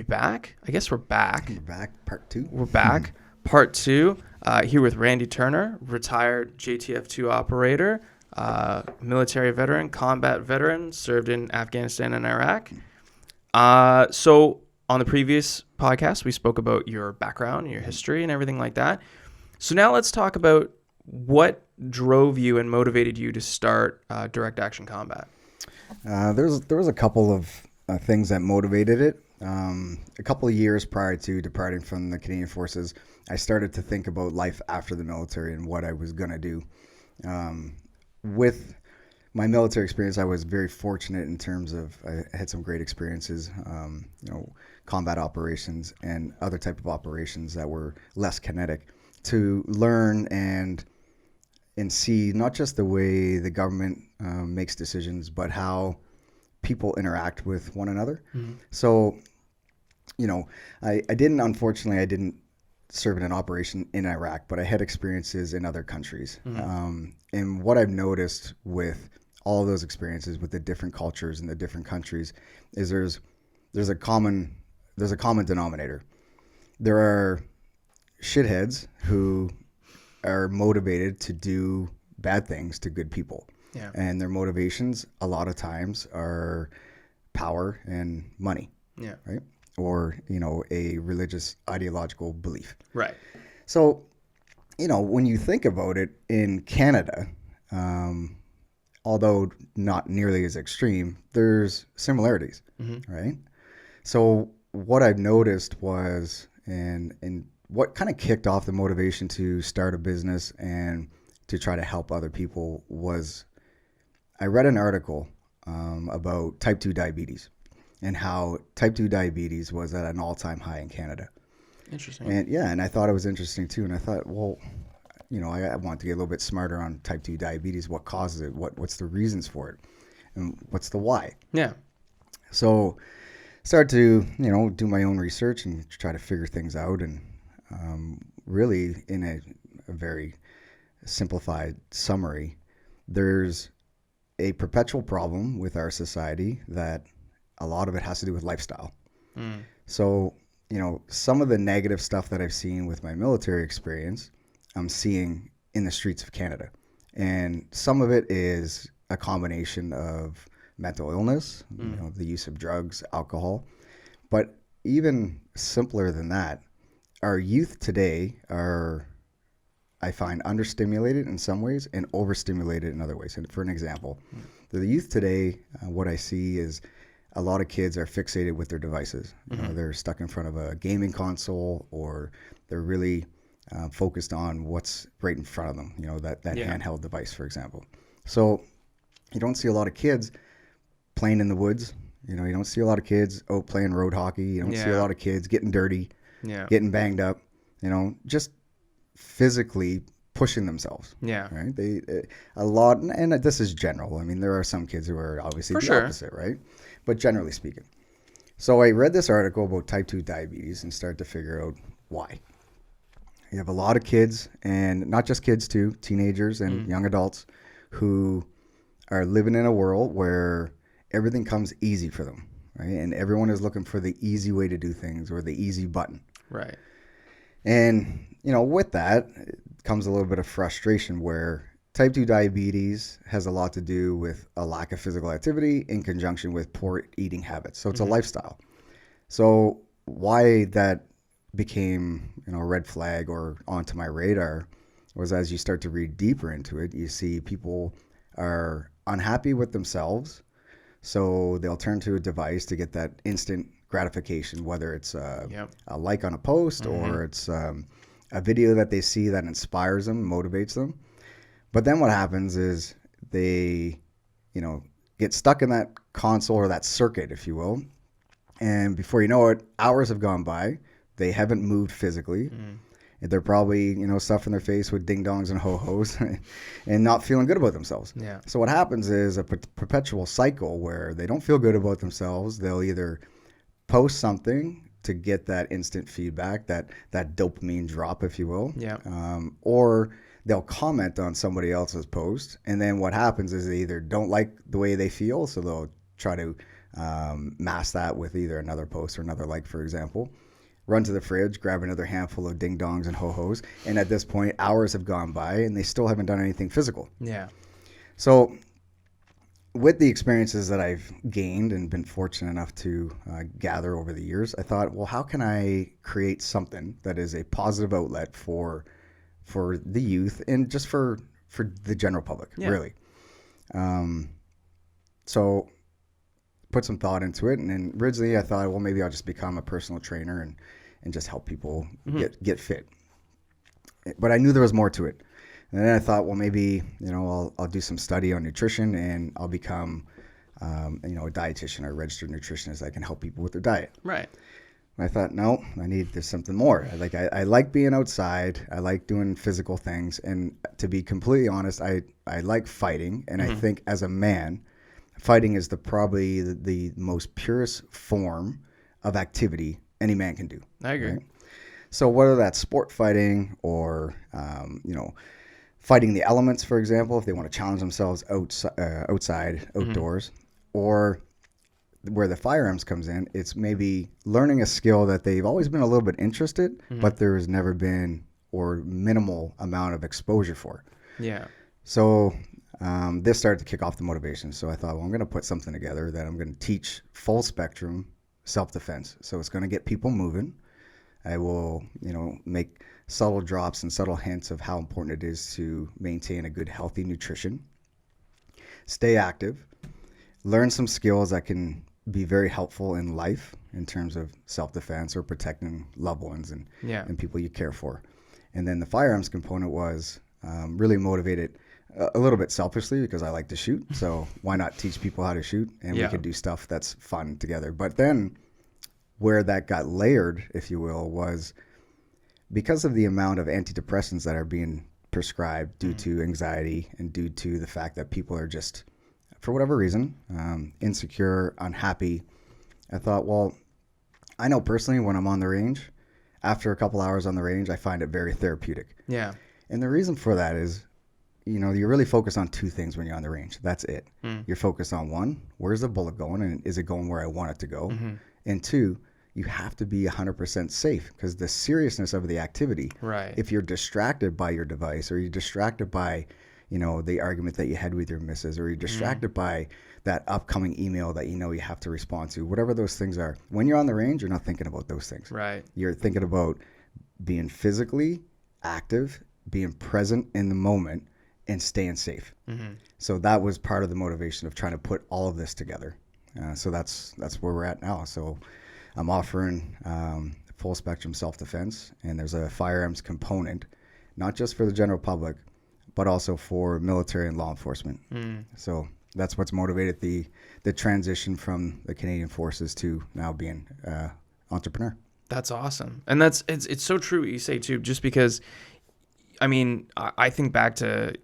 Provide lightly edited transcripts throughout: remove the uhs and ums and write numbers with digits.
we back? I guess we're back. We're back, part two. We're back. Part two. Here with Randy Turner, retired JTF-2 operator, military veteran, combat veteran, served in Afghanistan and Iraq. So on the previous podcast, we spoke about your background, your history, and everything like that. So now let's talk about what drove you and motivated you to start direct action combat. There was a couple of things that motivated it. A couple of years prior to departing from the Canadian Forces, I started to think about life after the military and what I was going to do. With my military experience, I was very fortunate in terms of I had some great experiences, combat operations and other type of operations that were less kinetic, to learn and see not just the way the government makes decisions, but how people interact with one another. Mm-hmm. So, I didn't serve in an operation in Iraq, but I had experiences in other countries. Mm-hmm. And what I've noticed with all of those experiences with the different cultures and the different countries is there's a common denominator. There are shitheads who are motivated to do bad things to good people. Yeah. And their motivations a lot of times are power and money. Yeah. Right? Or, a religious ideological belief. Right. So, when you think about it in Canada, although not nearly as extreme, there's similarities, mm-hmm. right? So what I've noticed was, and what kind of kicked off the motivation to start a business and to try to help other people was I read an article about type 2 diabetes and how type 2 diabetes was at an all-time high in Canada. Interesting. And I thought it was interesting too. And I thought, well, I want to get a little bit smarter on type 2 diabetes. What causes it? What's the reasons for it? And what's the why? Yeah. So started to, do my own research and try to figure things out. And really, in a very simplified summary, there's a perpetual problem with our society that a lot of it has to do with lifestyle. Mm. So, some of the negative stuff that I've seen with my military experience, I'm seeing in the streets of Canada. And some of it is a combination of mental illness, the use of drugs, alcohol. But even simpler than that, our youth today are, I find, understimulated in some ways and overstimulated in other ways. And for an example, the youth today, what I see is a lot of kids are fixated with their devices. Mm-hmm. They're stuck in front of a gaming console, or they're really focused on what's right in front of them, that handheld device, for example. So you don't see a lot of kids playing in the woods. You don't see a lot of kids out playing road hockey. You don't see a lot of kids getting dirty, getting banged up, just physically pushing themselves. Yeah. Right. A lot, and this is general. I mean, there are some kids who are obviously the opposite, right? But generally speaking. So I read this article about type 2 diabetes and started to figure out why. You have a lot of kids, and not just kids too, teenagers and young adults, who are living in a world where everything comes easy for them, right? And everyone is looking for the easy way to do things, or the easy button. Right. And, with that comes a little bit of frustration, where type 2 diabetes has a lot to do with a lack of physical activity in conjunction with poor eating habits. So it's a lifestyle. So why that became, a red flag or onto my radar was, as you start to read deeper into it, you see people are unhappy with themselves. So they'll turn to a device to get that instant gratification, whether it's a like on a post, or it's a video that they see that inspires them, motivates them. But then what happens is they, get stuck in that console, or that circuit, if you will. And before you know it, hours have gone by. They haven't moved physically. They're probably, stuffing their face with ding-dongs and ho-hos and not feeling good about themselves. Yeah. So what happens is a perpetual cycle where they don't feel good about themselves. They'll either post something to get that instant feedback, that dopamine drop, if you will. Yeah. Or they'll comment on somebody else's post. And then what happens is they either don't like the way they feel, so they'll try to mask that with either another post or another like, for example, run to the fridge, grab another handful of ding dongs and ho-hos. And at this point, hours have gone by and they still haven't done anything physical. Yeah. So with the experiences that I've gained and been fortunate enough to gather over the years, I thought, well, how can I create something that is a positive outlet for the youth and just for the general public, really. So put some thought into it. And then originally I thought, well, maybe I'll just become a personal trainer and just help people get fit. But I knew there was more to it. And then I thought, well, maybe, I'll do some study on nutrition and I'll become, a dietitian or a registered nutritionist that can help people with their diet. Right. And I thought, no, there's something more. I like being outside. I like doing physical things. And to be completely honest, I like fighting. And I think as a man, fighting is probably the most purest form of activity any man can do. I agree. Right? So whether that's sport fighting or, fighting the elements, for example, if they want to challenge themselves outside, outdoors, or where the firearms comes in, it's maybe learning a skill that they've always been a little bit interested, but there's never been or minimal amount of exposure for. Yeah. So this started to kick off the motivation. So I thought, well, I'm going to put something together that I'm going to teach full spectrum self-defense. So it's going to get people moving. I will, make subtle drops and subtle hints of how important it is to maintain a good, healthy nutrition, stay active, learn some skills that can be very helpful in life in terms of self-defense or protecting loved ones and people you care for. And then the firearms component was really motivated a little bit selfishly because I like to shoot. So why not teach people how to shoot? And we could do stuff that's fun together. But then where that got layered, if you will, was because of the amount of antidepressants that are being prescribed due to anxiety and due to the fact that people are just, for whatever reason, insecure, unhappy. I thought, well, I know personally when I'm on the range, after a couple hours on the range, I find it very therapeutic. Yeah. And the reason for that is, you're really focused on two things when you're on the range. That's it. You're focused on one, where's the bullet going and is it going where I want it to go? And two, you have to be 100% safe because the seriousness of the activity, right? If you're distracted by your device or you're distracted by, the argument that you had with your missus or you're distracted by that upcoming email that you have to respond to, whatever those things are, when you're on the range, you're not thinking about those things. Right. You're thinking about being physically active, being present in the moment, and staying safe. So that was part of the motivation of trying to put all of this together. So that's where we're at now. So I'm offering full spectrum self-defense, and there's a firearms component, not just for the general public, but also for military and law enforcement. So that's what's motivated the transition from the Canadian Forces to now being entrepreneur. That's awesome. And it's so true what you say too, just because I think back to,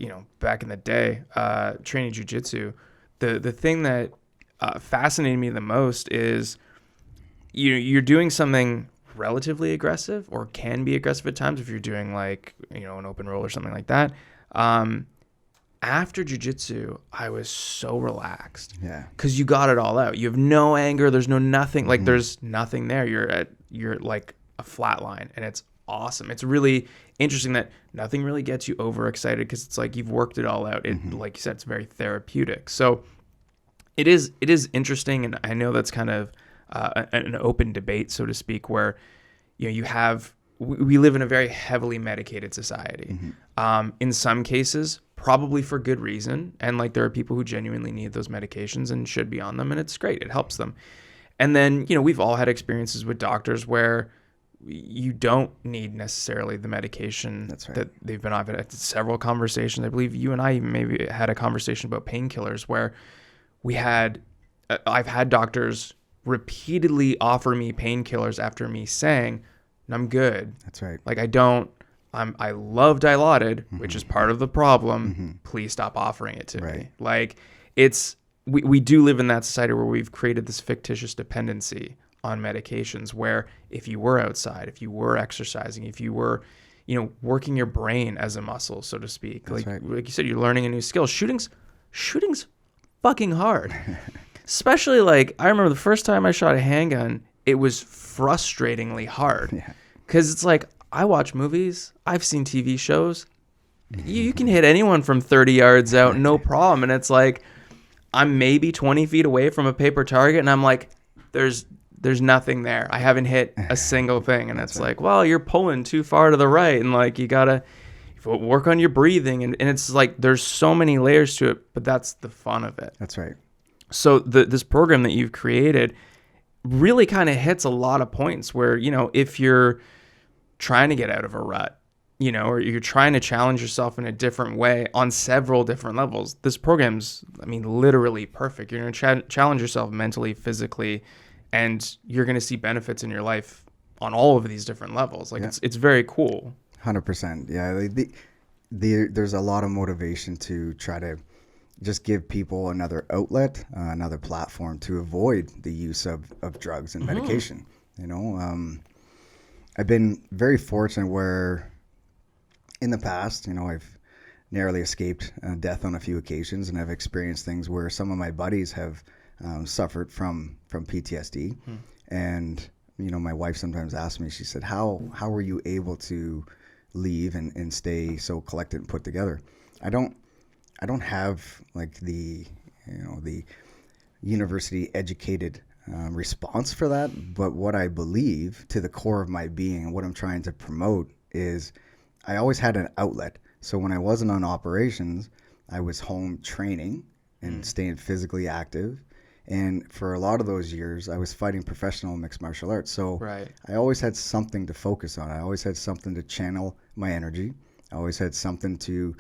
back in the day, training jiu-jitsu, the thing that fascinated me the most is you're doing something relatively aggressive or can be aggressive at times if you're doing an open roll or something like that. After jiu-jitsu, I was so relaxed. Yeah. Because you got it all out. You have no anger. There's no nothing. There's nothing there. You're like a flat line, and it's awesome. It's really interesting that nothing really gets you overexcited because it's like you've worked it all out. It, like you said, it's very therapeutic. So it is interesting, and I know that's kind of an open debate, so to speak, where we live in a very heavily medicated society. In some cases, probably for good reason, and there are people who genuinely need those medications and should be on them, and it's great. It helps them. And then we've all had experiences with doctors where you don't need necessarily the medication that they've been on. I've had several conversations. I believe you and I even maybe had a conversation about painkillers where I've had doctors repeatedly offer me painkillers after me saying, I'm good. That's right. I love Dilaudid, which is part of the problem. Please stop offering it to me. We do live in that society where we've created this fictitious dependency on medications where if you were outside, if you were exercising, if you were, working your brain as a muscle, so to speak, like you said, you're learning a new skill. Shooting's fucking hard. Especially like I remember the first time I shot a handgun, it was frustratingly hard Yeah. because it's like I watch movies, I've seen TV shows. You can hit anyone from 30 yards out, no problem. And it's like I'm maybe 20 feet away from a paper target, and I'm like, there's nothing there. I haven't hit a single thing. And it's like, well, you're pulling too far to the right, and like you gotta work on your breathing. And it's like there's so many layers to it, but that's the fun of it. That's right. So this program that you've created really kind of hits a lot of points where, you know, if you're trying to get out of a rut, you know, or you're trying to challenge yourself in a different way on several different levels, this program's, I mean, literally perfect. You're going to challenge yourself mentally, physically, and you're going to see benefits in your life on all of these different levels. Like it's very cool. 100%. Yeah. There's a lot of motivation to try to just give people another outlet, another platform to avoid the use of drugs and medication. You know, I've been very fortunate where in the past, you know, I've narrowly escaped death on a few occasions, and I've experienced things where some of my buddies have suffered from PTSD. And, you know, my wife sometimes asks me, she said, how were you able to leave and stay so collected and put together? I don't have like the university educated response for that. But what I believe to the core of my being and what I'm trying to promote is I always had an outlet. So when I wasn't on operations, I was home training and staying physically active. And for a lot of those years, I was fighting professional mixed martial arts. So I always had something to focus on. I always had something to channel my energy. I always had something to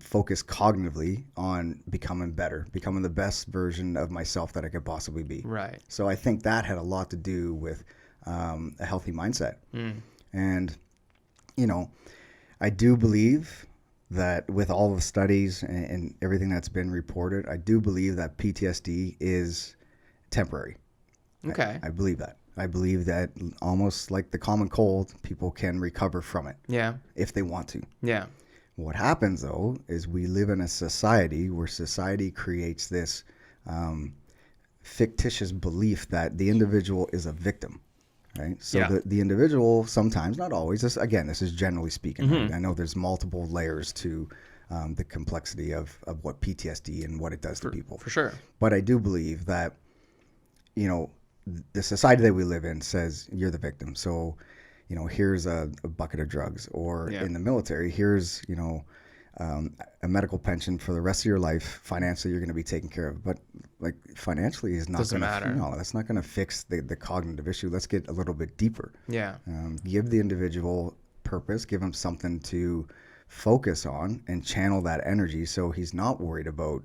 focus cognitively on becoming better, becoming the best version of myself that I could possibly be. Right. So I think that had a lot to do with a healthy mindset. And, you know, I do believe that with all the studies and everything that's been reported, I do believe that PTSD is temporary. Okay. I believe that. I believe that almost like the common cold, people can recover from it. Yeah. If they want to. Yeah. What happens, though, is we live in a society where society creates this fictitious belief that the individual is a victim, right? So the individual sometimes, not always, this is generally speaking. Right? I know there's multiple layers to the complexity of what PTSD and what it does to people. For sure. But I do believe that, you know, the society that we live in says you're the victim. So, you know, here's a bucket of drugs, or in the military, here's, you know, a medical pension for the rest of your life. Financially, you're going to be taken care of. But like financially is not going to, no, that's not going to fix the cognitive issue. Let's get a little bit deeper. Yeah. Give the individual purpose, give him something to focus on and channel that energy so he's not worried about,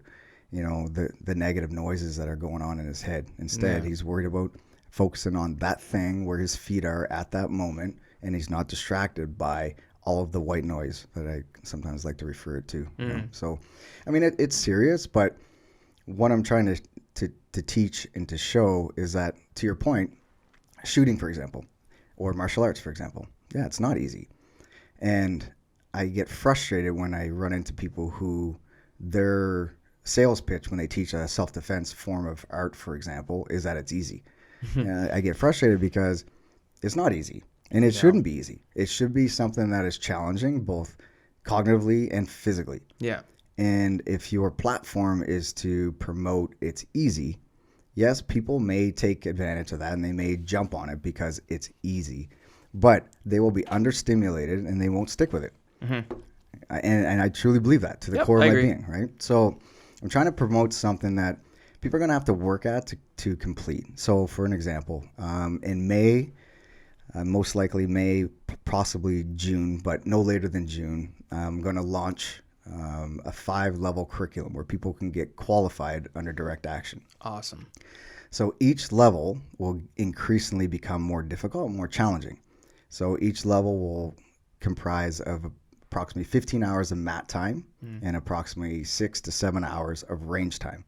you know, the negative noises that are going on in his head. Instead, he's worried about focusing on that thing where his feet are at that moment, and he's not distracted by all of the white noise that I sometimes like to refer it to. You know? So, I mean, it's serious, but what I'm trying to teach and to show is that, to your point, shooting, for example, or martial arts, for example, it's not easy. And I get frustrated when I run into people who their sales pitch when they teach a self-defense form of art, for example, is that it's easy. I get frustrated because it's not easy, and it shouldn't be easy. It should be something that is challenging, both cognitively and physically. Yeah. And if your platform is to promote it's easy, yes, people may take advantage of that and they may jump on it because it's easy, but they will be understimulated and they won't stick with it. And I truly believe that to the core of my being, right? So I'm trying to promote something that people are going to have to work at to complete. So for an example, in May, most likely May, possibly June, but no later than June, I'm going to launch a 5-level curriculum where people can get qualified under direct action. Awesome. So each level will increasingly become more difficult, more challenging. So each level will comprise of approximately 15 hours of mat time and approximately 6 to 7 hours of range time.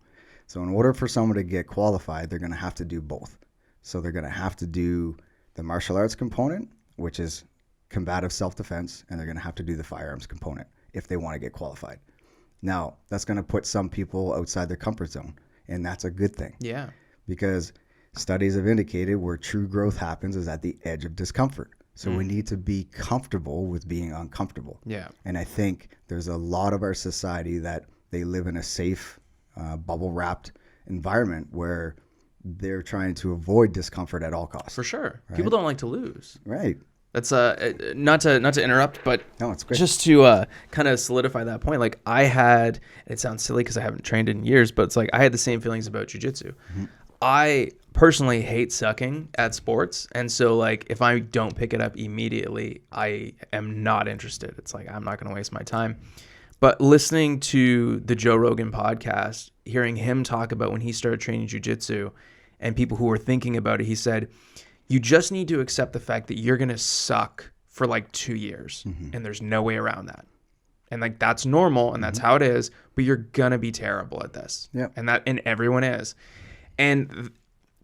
So in order for someone to get qualified, they're going to have to do both. So they're going to have to do the martial arts component, which is combative self-defense, and they're going to have to do the firearms component if they want to get qualified. Now, that's going to put some people outside their comfort zone. And that's a good thing. Yeah. Because studies have indicated where true growth happens is at the edge of discomfort. So we need to be comfortable with being uncomfortable. Yeah. And I think there's a lot of our society that they live in a safe, bubble wrapped environment where they're trying to avoid discomfort at all costs. For sure. Right? People don't like to lose. Right. That's not to interrupt, but no, it's great. Just to kind of solidify that point. Like I had, it sounds silly because I haven't trained in years, but it's like I had the same feelings about jiu-jitsu. Mm-hmm. I personally hate sucking at sports, and so like if I don't pick it up immediately, I am not interested. It's like I'm not going to waste my time. But listening to the Joe Rogan podcast, hearing him talk about when he started training jiu-jitsu and people who were thinking about it, he said, you just need to accept the fact that you're going to suck for like 2 years, and there's no way around that. And like that's normal, and that's how it is, but you're going to be terrible at this. Yep. And everyone is. And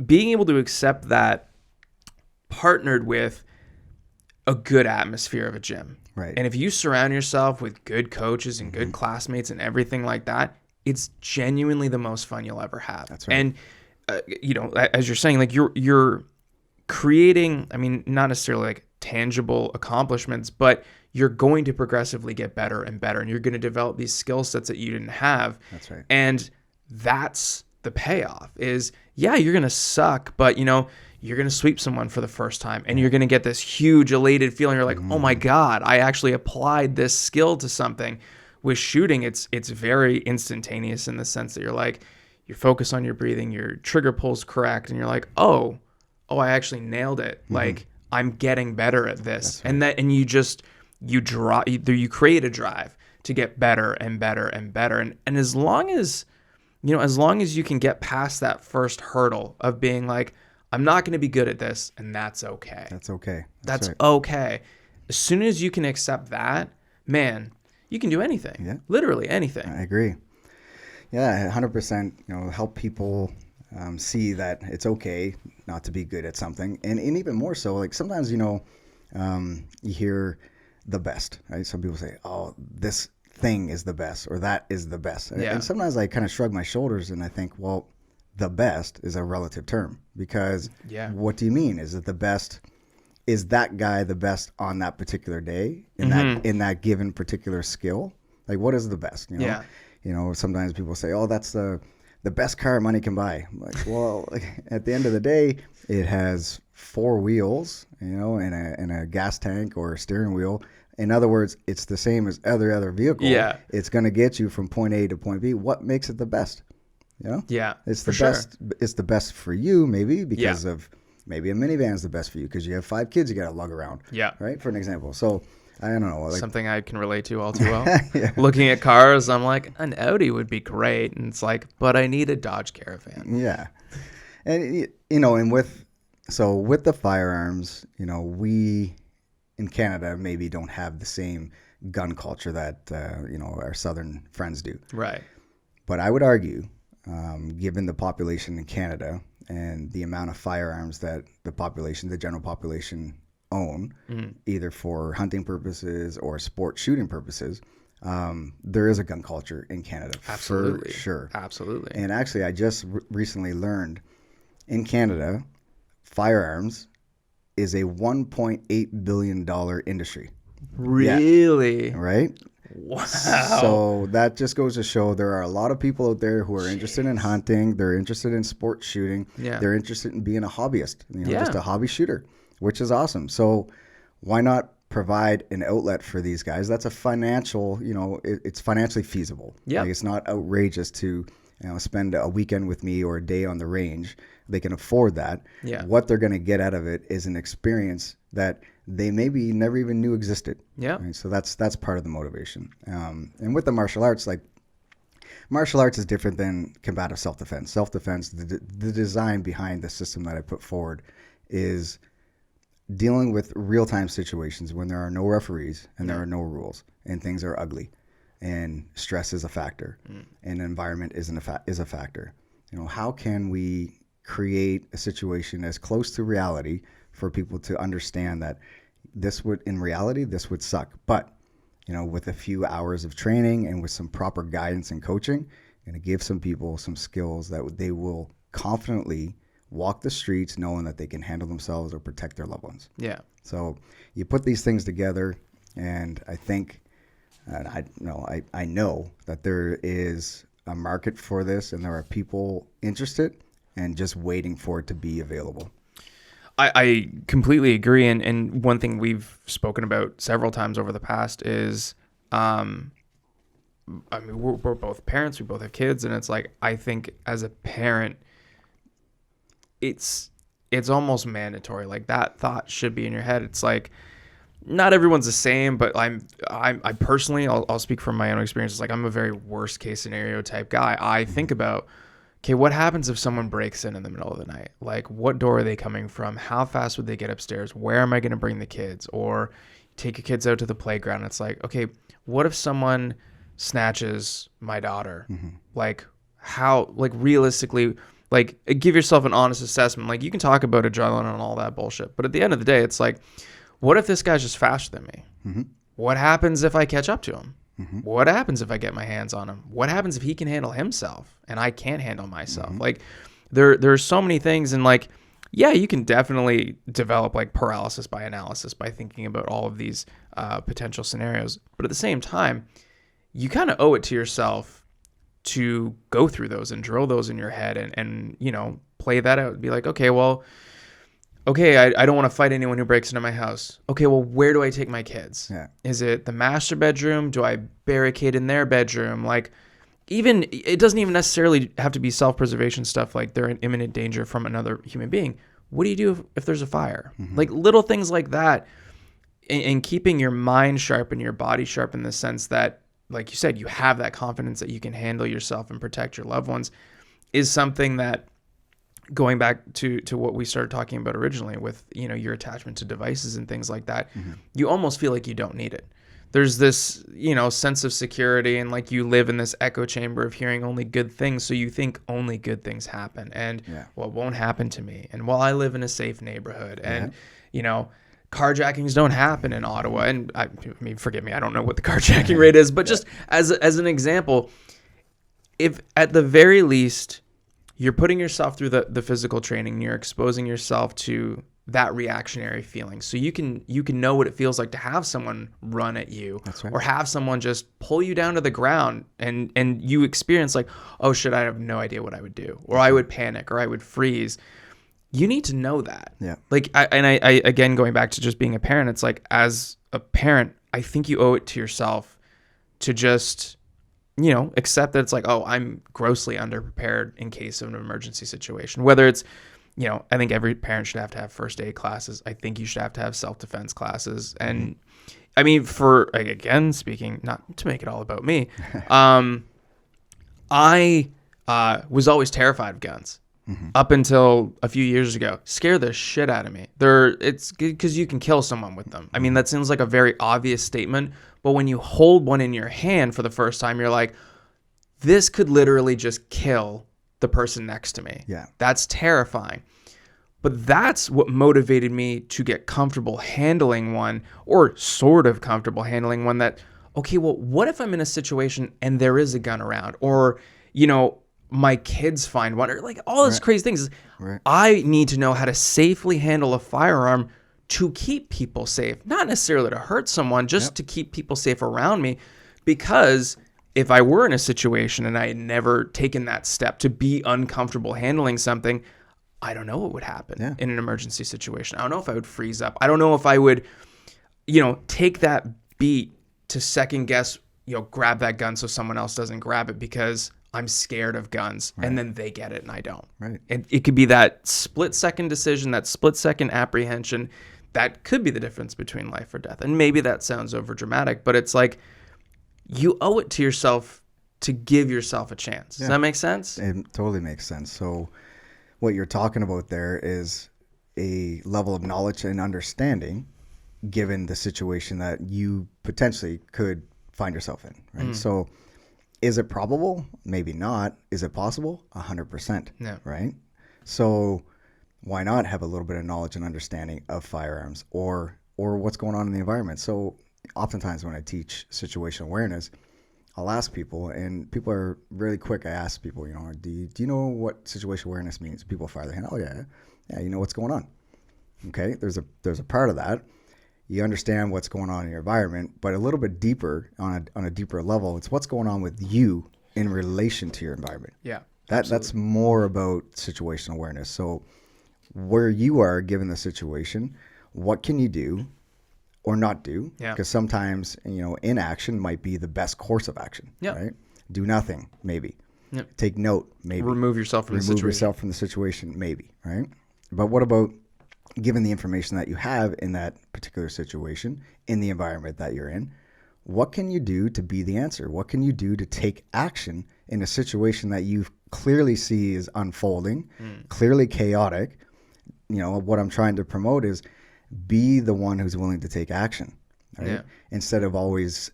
being able to accept that partnered with a good atmosphere of a gym. Right. And if you surround yourself with good coaches and good classmates and everything like that, it's genuinely the most fun you'll ever have. That's right. And, as you're saying, like you're creating, I mean, not necessarily like tangible accomplishments, but you're going to progressively get better and better. And you're going to develop these skill sets that you didn't have. That's right. And that's the payoff is, yeah, you're going to suck, but you're going to sweep someone for the first time and you're going to get this huge elated feeling. You're like, oh my God, I actually applied this skill to something. With shooting, it's very instantaneous in the sense that you're focused on your breathing, your trigger pull's correct, and you're like, oh, I actually nailed it. Like I'm getting better at this. Right. And you create a drive to get better and better and better. And as long as you can get past that first hurdle of being like, I'm not going to be good at this, and that's okay. That's okay. That's right. okay. As soon as you can accept that, man, you can do anything. Yeah. Literally anything. I agree. Yeah, 100%. Help people see that it's okay not to be good at something, and even more so, like sometimes you hear the best, right? Some people say, "Oh, this thing is the best," or "That is the best," yeah. And sometimes I kind of shrug my shoulders and I think, well, the best is a relative term because what do you mean? Is it the best? Is that guy the best on that particular day in that given particular skill? Like, what is the best? Yeah. Sometimes people say, "Oh, that's the best car money can buy." I'm like, well, at the end of the day, it has 4 wheels, and a gas tank or a steering wheel. In other words, it's the same as every other vehicle. Yeah. It's going to get you from point A to point B. What makes it the best? Yeah. It's the best. Sure. It's the best for you, maybe because of maybe a minivan is the best for you because you have 5 kids you got to lug around. Yeah. Right. For an example. So I don't know. Something I can relate to all too well. Looking at cars, I'm like, an Audi would be great. And it's like, but I need a Dodge Caravan. Yeah. And, and with the firearms, we in Canada maybe don't have the same gun culture that, our southern friends do. Right. But I would argue, given the population in Canada and the amount of firearms that the general population own, either for hunting purposes or sport shooting purposes, there is a gun culture in Canada. Absolutely. For sure. Absolutely. And actually, I just recently learned in Canada, firearms is a $1.8 billion industry. Really? Yeah. Right? Wow. So that just goes to show there are a lot of people out there who are interested in hunting. They're interested in sport shooting. Yeah. They're interested in being a hobbyist, just a hobby shooter, which is awesome. So why not provide an outlet for these guys? That's a financial, it's financially feasible. Yeah. Like it's not outrageous to spend a weekend with me or a day on the range. They can afford that. Yeah. What they're going to get out of it is an experience that they maybe never even knew existed. Yeah. Right? So that's part of the motivation. And with the martial arts, like martial arts is different than combative self-defense. Self-defense, the design behind the system that I put forward is dealing with real-time situations when there are no referees and there are no rules and things are ugly and stress is a factor and environment is a factor. How can we create a situation as close to reality for people to understand that this would suck, but with a few hours of training and with some proper guidance and coaching, going to give some people some skills that they will confidently walk the streets knowing that they can handle themselves or protect their loved ones. Yeah. So you put these things together, and I think, and I know that there is a market for this, and there are people interested and just waiting for it to be available. I completely agree. And one thing we've spoken about several times over the past is, I mean, we're both parents, we both have kids, and it's like, I think as a parent, it's almost mandatory. Like, that thought should be in your head. It's like, not everyone's the same, but I personally, I'll speak from my own experiences. Like, I'm a very worst case scenario type guy. I think about, okay, what happens if someone breaks in the middle of the night? Like, what door are they coming from? How fast would they get upstairs? Where am I going to bring the kids? Or take your kids out to the playground. It's like, okay, what if someone snatches my daughter? Like, how, like, realistically, like, give yourself an honest assessment. Like, you can talk about adrenaline and all that bullshit, but at the end of the day, it's like, what if this guy's just faster than me? What happens if I catch up to him? What happens if I get my hands on him? What happens if he can handle himself and I can't handle myself? Like, there's so many things. And like, yeah, you can definitely develop like paralysis by analysis by thinking about all of these potential scenarios. But at the same time, you kind of owe it to yourself to go through those and drill those in your head and you know, play that out and be like, okay, well, okay, I don't want to fight anyone who breaks into my house. Okay, well, where do I take my kids? Yeah. Is it the master bedroom? Do I barricade in their bedroom? Like, even, it doesn't even necessarily have to be self-preservation stuff like they're in imminent danger from another human being. What do you do if there's a fire? Like, little things like that, and keeping your mind sharp and your body sharp in the sense that, like you said, you have that confidence that you can handle yourself and protect your loved ones, is something that, going back to what we started talking about originally with, you know, your attachment to devices and things like that, you almost feel like you don't need it. There's this, you know, sense of security, and like, you live in this echo chamber of hearing only good things. So you think only good things happen, and well, it won't happen to me. And while I live in a safe neighborhood, and you know, carjackings don't happen in Ottawa. And I mean, forgive me, I don't know what the carjacking rate is, but just as an example, if at the very least you're putting yourself through the physical training, and you're exposing yourself to that reactionary feeling, so you can know what it feels like to have someone run at you. That's right. Or have someone just pull you down to the ground, and you experience like, oh shit, I have no idea what I would do, or I would panic, or I would freeze. You need to know that. Yeah. Like, I again, going back to just being a parent, it's like, as a parent, I think you owe it to yourself to just, you know, accept that it's like, oh, I'm grossly underprepared in case of an emergency situation. Whether it's, you know, I think every parent should have to have first aid classes. I think you should have to have self-defense classes. And I mean, for, like, again, speaking, not to make it all about me, I was always terrified of guns. Up until a few years ago. Scare the shit out of me. It's because you can kill someone with them. I mean, that seems like a very obvious statement, but when you hold one in your hand for the first time, you're like, this could literally just kill the person next to me. Yeah. That's terrifying. But that's what motivated me to get comfortable handling one, or sort of comfortable handling one, that, okay, well, what if I'm in a situation and there is a gun around, or, you know, my kids find one, or like all this crazy things. Right. I need to know how to safely handle a firearm to keep people safe, not necessarily to hurt someone, just to keep people safe around me. Because if I were in a situation and I had never taken that step to be uncomfortable handling something, I don't know what would happen in an emergency situation. I don't know if I would freeze up. I don't know if I would, you know, take that beat to second guess, you know, grab that gun so someone else doesn't grab it because I'm scared of guns, and then they get it and I don't. Right. And it could be that split-second decision, that split-second apprehension, that could be the difference between life or death. And maybe that sounds over-dramatic, but it's like, you owe it to yourself to give yourself a chance. Does that make sense? It totally makes sense. So what you're talking about there is a level of knowledge and understanding given the situation that you potentially could find yourself in, right? So is it probable? Maybe not. Is it possible? 100%. Yeah. Right? So why not have a little bit of knowledge and understanding of firearms or what's going on in the environment? So oftentimes when I teach situational awareness, I'll ask people, and people are really quick. I ask people, do you know what situational awareness means? People fire their hand. Oh yeah, yeah. You know what's going on. Okay, there's a part of that. You understand what's going on in your environment, but a little bit deeper on a deeper level, it's what's going on with you in relation to your environment. Yeah, That's more about situational awareness. So where you are given the situation, what can you do or not do? Yeah. Because sometimes, inaction might be the best course of action. Yeah. Right? Do nothing, maybe. Yep. Take note, maybe. Remove yourself from the Remove situation. yourself from the situation, maybe. Right? But what about given the information that you have in that particular situation, in the environment that you're in, what can you do to be the answer? What can you do to take action in a situation that you clearly see is unfolding, clearly chaotic? What I'm trying to promote is be the one who's willing to take action, right? Yeah. Instead of always,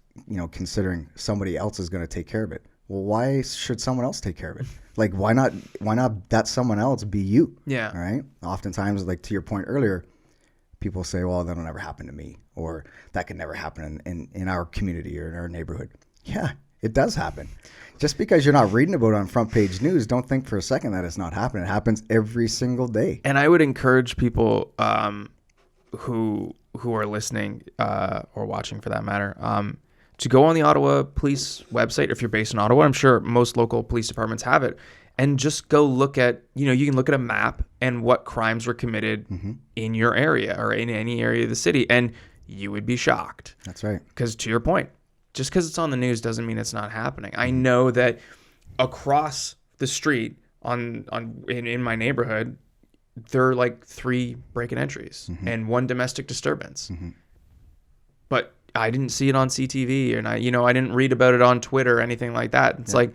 considering somebody else is going to take care of it. Well, why should someone else take care of it? Like, why not that someone else be you? Yeah. All right. Oftentimes, like to your point earlier, people say, well, that'll never happen to me, or that could never happen in our community or in our neighborhood. Yeah, it does happen. Just because you're not reading about it on front page news, don't think for a second that it's not happening. It happens every single day. And I would encourage people who are listening or watching, for that matter, to go on the Ottawa Police website. If you're based in Ottawa, I'm sure most local police departments have it, and just go look at, you can look at a map and what crimes were committed in your area or in any area of the city, and you would be shocked. That's right. Because to your point, just because it's on the news doesn't mean it's not happening. I know that across the street in my neighborhood, there are like 3 break-in entries and 1 domestic disturbance. But I didn't see it on CTV, and I didn't read about it on Twitter or anything like that. It's like,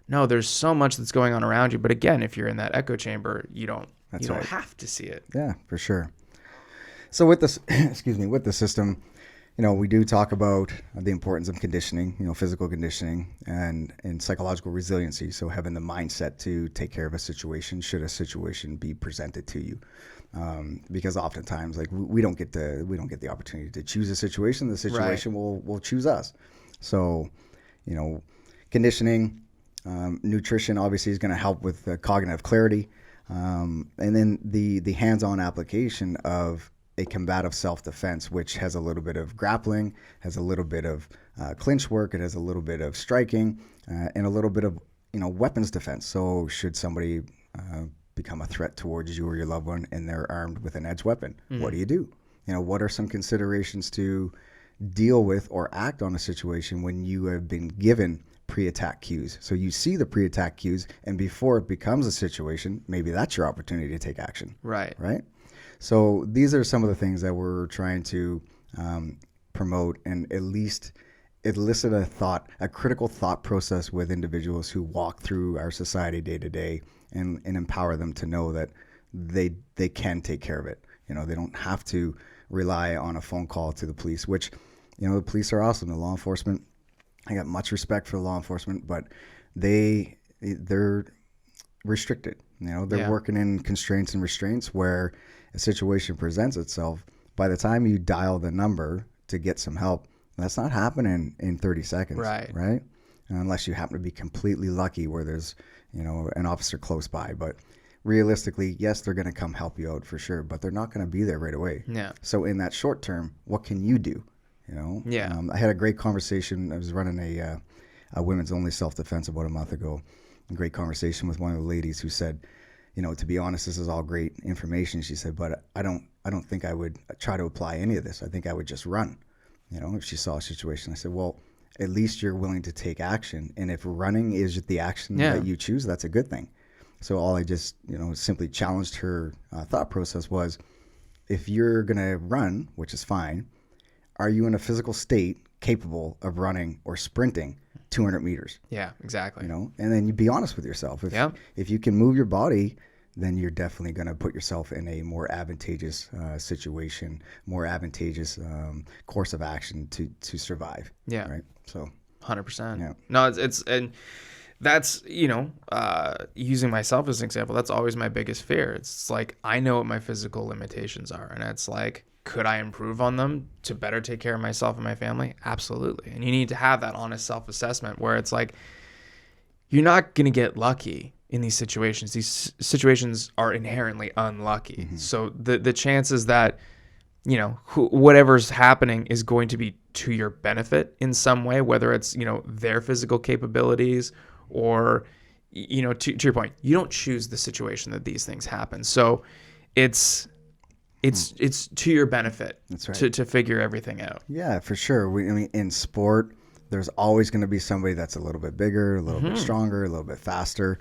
no, there's so much that's going on around you. But again, if you're in that echo chamber, you don't have to see it. Yeah, for sure. So with this, with the system, we do talk about the importance of conditioning, physical conditioning and psychological resiliency. So having the mindset to take care of a situation should a situation be presented to you. Because oftentimes, like we don't get the opportunity to choose a situation. The situation will choose us. So, conditioning, nutrition obviously is going to help with cognitive clarity, and then the hands-on application of a combative self-defense, which has a little bit of grappling, has a little bit of clinch work, it has a little bit of striking, and a little bit of weapons defense. So should somebody become a threat towards you or your loved one and they're armed with an edged weapon, what do you do? What are some considerations to deal with or act on a situation when you have been given pre-attack cues? So you see the pre-attack cues, and before it becomes a situation, maybe that's your opportunity to take action. Right. So these are some of the things that we're trying to promote and at least elicit a critical thought process with individuals who walk through our society day to day, and empower them to know that they can take care of it. They don't have to rely on a phone call to the police, which, the police are awesome. The law enforcement, I got much respect for law enforcement, but they're restricted. They're working in constraints and restraints where a situation presents itself. By the time you dial the number to get some help, that's not happening in 30 seconds. Right? Unless you happen to be completely lucky where there's, an officer close by. But realistically, yes, they're going to come help you out for sure, but they're not going to be there right away. Yeah. So in that short term, what can you do? I had a great conversation. I was running a women's only self-defense about a month ago. A great conversation with one of the ladies who said, to be honest, this is all great information. She said, but I don't think I would try to apply any of this. I think I would just run, if she saw a situation. I said, well, at least you're willing to take action. And if running is the action that you choose, that's a good thing. So all I just, simply challenged her thought process was, if you're going to run, which is fine, are you in a physical state capable of running or sprinting 200 meters? Yeah, exactly. And then you be honest with yourself. If you can move your body, then you're definitely going to put yourself in a more advantageous situation, more advantageous course of action to survive. Yeah. Right. So 100%. Yeah. No, it's and that's, using myself as an example, that's always my biggest fear. It's like, I know what my physical limitations are. And it's like, could I improve on them to better take care of myself and my family? Absolutely. And you need to have that honest self-assessment where it's like, you're not going to get lucky in these situations. These situations are inherently unlucky. Mm-hmm. So the chances that, you know, whatever's happening is going to be to your benefit in some way, whether it's, you know, their physical capabilities or, you know, to your point, you don't choose the situation that these things happen. So it's to your benefit. That's right. to figure everything out. Yeah, for sure. I mean, in sport, there's always going to be somebody that's a little bit bigger, a little bit stronger, a little bit faster.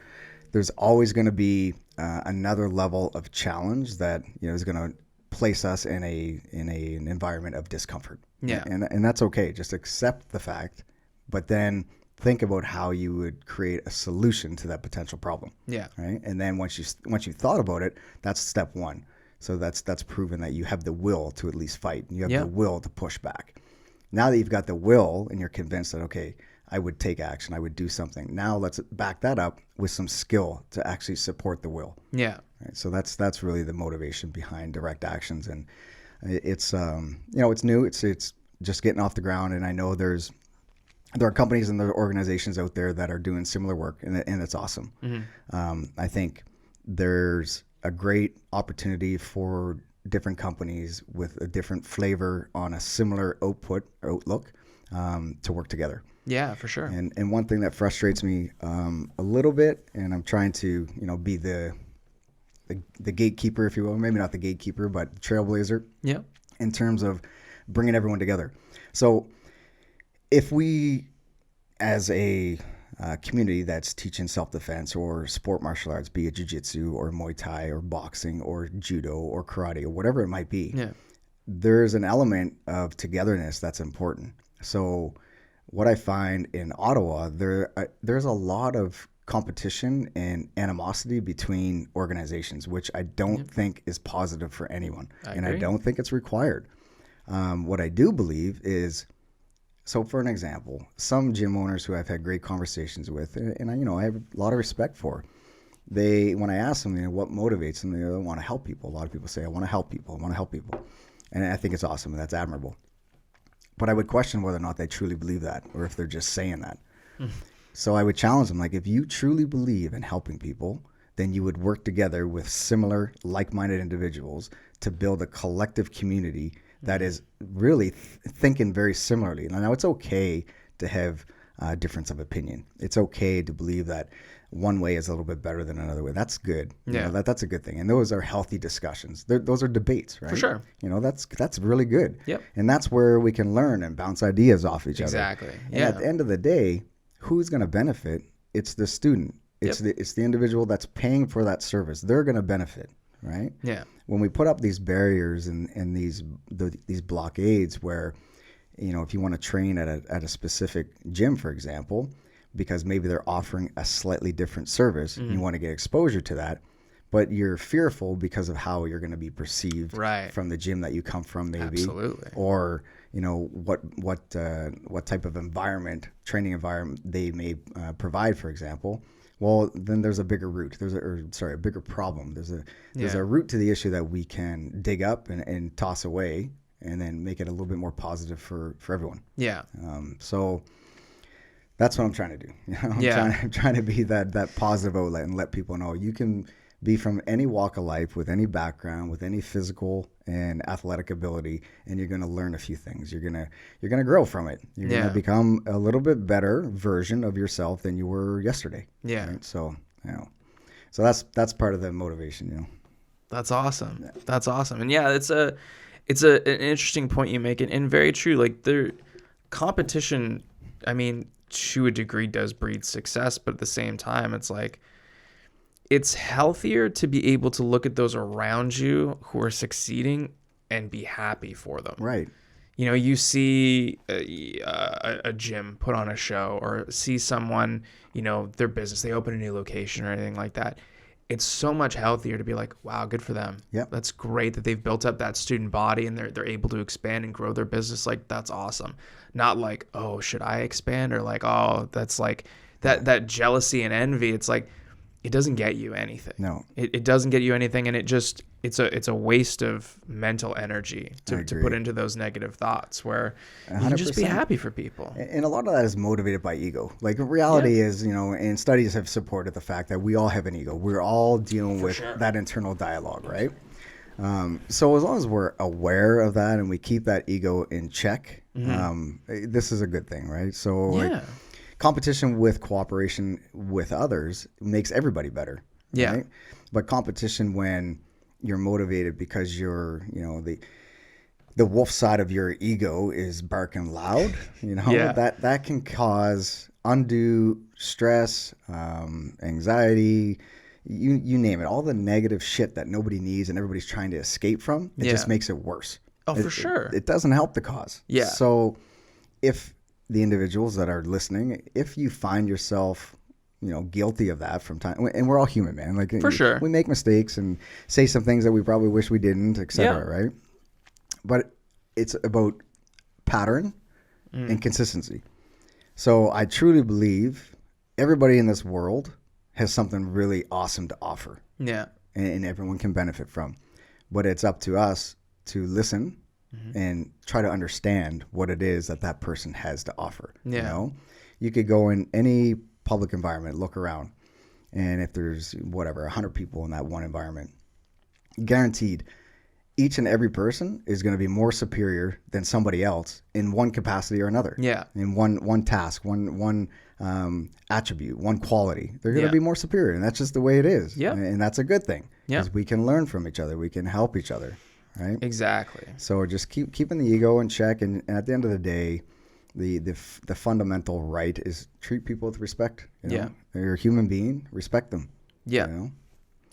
There's always going to be another level of challenge that, you know, is going to place us in an environment of discomfort. Yeah. And that's okay. Just accept the fact, but then think about how you would create a solution to that potential problem. Yeah. Right. And then once you thought about it, that's step one. So that's proven that you have the will to at least fight. You have the will to push back. Now that you've got the will and you're convinced that, okay, I would take action, I would do something. Now let's back that up with some skill to actually support the will. Yeah. Right? So that's really the motivation behind direct actions. And it's it's new. It's just getting off the ground. And I know there are companies and there are organizations out there that are doing similar work, and it's awesome. Mm-hmm. I think there's a great opportunity for different companies with a different flavor on a similar outlook to work together. Yeah, for sure. And one thing that frustrates me a little bit, and I'm trying to be the gatekeeper, if you will, maybe not the gatekeeper, but trailblazer. Yeah. In terms of bringing everyone together. So if we, as a community that's teaching self-defense or sport martial arts, be it jiu-jitsu or Muay Thai or boxing or judo or karate or whatever it might be, there's an element of togetherness that's important. So what I find in Ottawa, there's a lot of competition and animosity between organizations, which I don't think is positive for anyone. And I don't think it's required. What I do believe is, so for an example, some gym owners who I've had great conversations with, and I have a lot of respect for, when I ask them, what motivates them, they want to help people. A lot of people say, I want to help people. I want to help people. And I think it's awesome. And that's admirable. But I would question whether or not they truly believe that, or if they're just saying that. So I would challenge them, like, if you truly believe in helping people, then you would work together with similar, like-minded individuals to build a collective community that is really thinking very similarly. Now, it's okay to have a difference of opinion. It's okay to believe that one way is a little bit better than another way. That's good. That's a good thing. And those are healthy discussions. Those are debates, right? For sure. That's really good. Yep. And that's where we can learn and bounce ideas off each other. Exactly. And at the end of the day, who's going to benefit? It's the student. It's the individual that's paying for that service. They're going to benefit, right? Yeah. When we put up these barriers and these blockades where, if you want to train at a specific gym, for example, because maybe they're offering a slightly different service, and you want to get exposure to that, but you're fearful because of how you're going to be perceived from the gym that you come from, maybe. Absolutely. Or what type of training environment they may provide, for example. Well, then there's a bigger root. A bigger problem. There's a root to the issue that we can dig up and toss away, and then make it a little bit more positive for everyone. Yeah. So that's what I'm trying to do. I'm trying to be that positive outlet and let people know you can be from any walk of life, with any background, with any physical and athletic ability, and you're going to learn a few things. You're gonna grow from it. You're going to become a little bit better version of yourself than you were yesterday. Yeah. Right? So so that's part of the motivation. That's awesome. Yeah. That's awesome. And it's an interesting point you make, and very true. Like, competition, I mean, to a degree does breed success, but at the same time, it's like, it's healthier to be able to look at those around you who are succeeding and be happy for them. Right. You see a gym put on a show, or see someone, their business, they open a new location or anything like that. It's so much healthier to be like, wow, good for them. Yep. That's great that they've built up that student body and they're able to expand and grow their business. Like, that's awesome. Not like, oh, should I expand? Or like, oh, that's like that jealousy and envy. It's like, it doesn't get you anything. No. It doesn't get you anything, and it's a waste of mental energy to put into those negative thoughts where you can just be 100%. happy for people. And a lot of that is motivated by ego. Like reality is, and studies have supported the fact that we all have an ego. We're all dealing with that internal dialogue, right? So as long as we're aware of that and we keep that ego in check, this is a good thing, right? So like, competition with cooperation with others makes everybody better. Yeah. Right? But competition when you're motivated because you're, the wolf side of your ego is barking loud, that can cause undue stress, anxiety, you name it, all the negative shit that nobody needs and everybody's trying to escape from. It just makes it worse. Oh, for sure. It doesn't help the cause. Yeah. So if the individuals that are listening, if you find yourself, guilty of that from time, and we're all human, man. Like for sure, we make mistakes and say some things that we probably wish we didn't, etc. Right? But it's about pattern and consistency. So I truly believe everybody in this world has something really awesome to offer. Yeah. And everyone can benefit from. But it's up to us to listen and try to understand what it is that person has to offer. Yeah. You could go in any public environment, look around, and if there's 100 people in that one environment, guaranteed each and every person is going to be more superior than somebody else in one capacity or another. Yeah. In one task, one attribute, one quality. They're going to be more superior, and that's just the way it is. Yeah. And that's a good thing because we can learn from each other. We can help each other, right? Exactly. So just keeping the ego in check, and at the end of the day, the fundamental right is treat people with respect. They're a human being. Respect them. Yeah.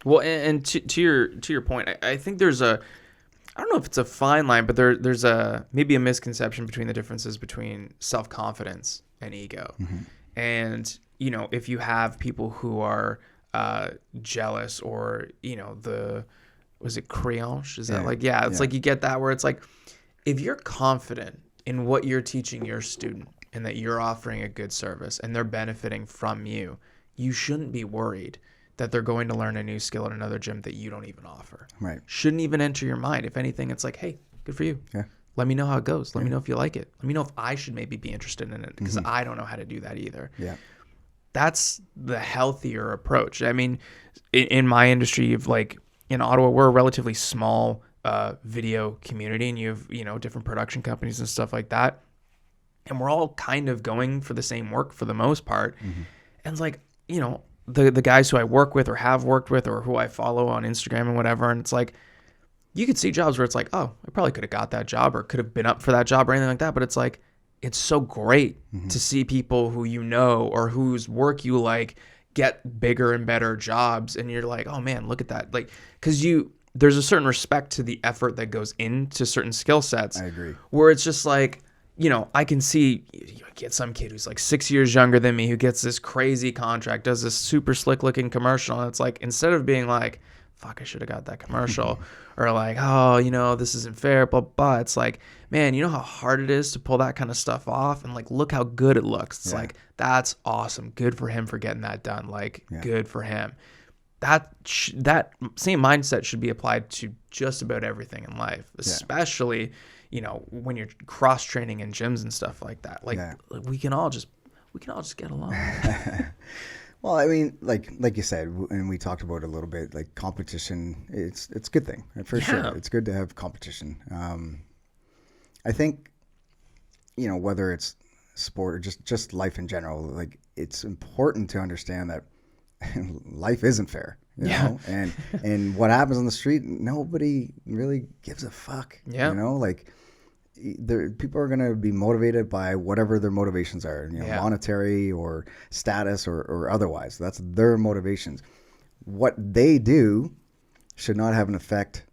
Well, and to your point, I think there's I don't know if it's a fine line, but there's maybe a misconception between the differences between self-confidence and ego. And, if you have people who are jealous or, was it créance? Is that it's like you get that where it's like, if you're confident in what you're teaching your student and that you're offering a good service and they're benefiting from you, you shouldn't be worried that they're going to learn a new skill at another gym that you don't even offer. Right. Shouldn't even enter your mind. If anything, it's like, hey, good for you. Yeah. Let me know how it goes. Let me know if you like it. Let me know if I should maybe be interested in it because I don't know how to do that either. Yeah. That's the healthier approach. I mean, in my industry, of like in Ottawa, we're a relatively small video community, and you have different production companies and stuff like that, and we're all kind of going for the same work for the most part. And it's like the guys who I work with or have worked with or who I follow on Instagram and whatever, and it's like you could see jobs where it's like, oh, I probably could have got that job or could have been up for that job or anything like that, but it's like it's so great to see people who or whose work you like get bigger and better jobs, and you're like, oh man, look at that, like because there's a certain respect to the effort that goes into certain skill sets. I agree. Where it's just like, I can see you get some kid who's like 6 years younger than me who gets this crazy contract, does this super slick looking commercial. And it's like, instead of being like, fuck, I should have got that commercial or like, oh, this isn't fair, blah, blah. It's like, man, you know how hard it is to pull that kind of stuff off? And like, look how good it looks. It's like, that's awesome. Good for him for getting that done. Like, good for him. That same mindset should be applied to just about everything in life, especially, when you're cross training in gyms and stuff like that. Like we can all just get along. Well, I mean, like you said, and we talked about it a little bit, like competition, it's a good thing for sure. It's good to have competition. I think, whether it's sport or just life in general, like it's important to understand that life isn't fair, you know, and what happens on the street, nobody really gives a fuck. Like people are going to be motivated by whatever their motivations are, monetary or status or otherwise. That's their motivations. What they do should not have an effect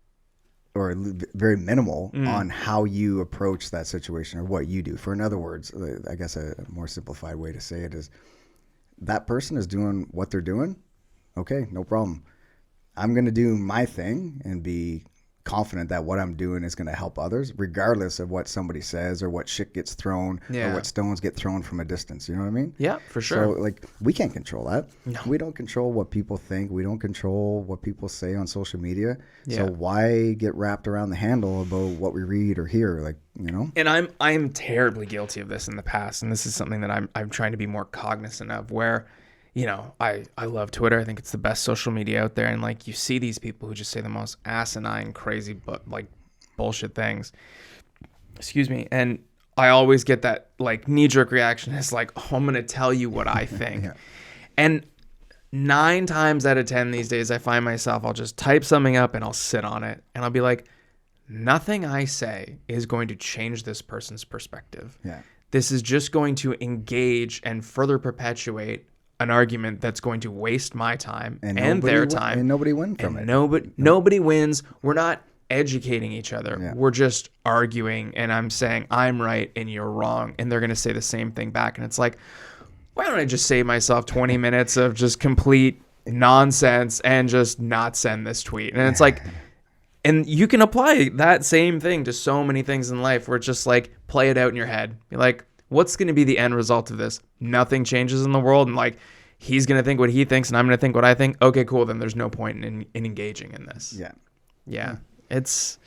or very minimal on how you approach that situation or what you do. For in other words, I guess a more simplified way to say it is that person is doing what they're doing. Okay, no problem. I'm going to do my thing and be confident that what I'm doing is going to help others, regardless of what somebody says or what shit gets thrown or what stones get thrown from a distance. You know what I mean? Yeah, for sure. So like we can't control that. No. We don't control what people think. We don't control what people say on social media. Yeah. So why get wrapped around the handle about what we read or hear? Like, you know? And I'm terribly guilty of this in the past, and this is something that I'm trying to be more cognizant of, where, you know, I love Twitter. I think it's the best social media out there. And like, you see these people who just say the most asinine, crazy, but like bullshit things. Excuse me. And I always get that like knee-jerk reaction. It's like, oh, I'm going to tell you what I think. Yeah. And 9 times out of 10 these days, I find myself, I'll just type something up and I'll sit on it. And I'll be like, nothing I say is going to change this person's perspective. Yeah. This is just going to engage and further perpetuate an argument that's going to waste my time and their time. And nobody wins from it. Nobody wins. We're not educating each other. Yeah. We're just arguing, and I'm saying I'm right and you're wrong, and they're going to say the same thing back. And it's like, why don't I just save myself 20 minutes of just complete nonsense and just not send this tweet? And it's like, and you can apply that same thing to so many things in life, where it's just like, play it out in your head. You're like, what's going to be the end result of this? Nothing changes in the world. And like, he's going to think what he thinks and I'm going to think what I think. Okay, cool. Then there's no point in engaging in this. Yeah. Yeah. It's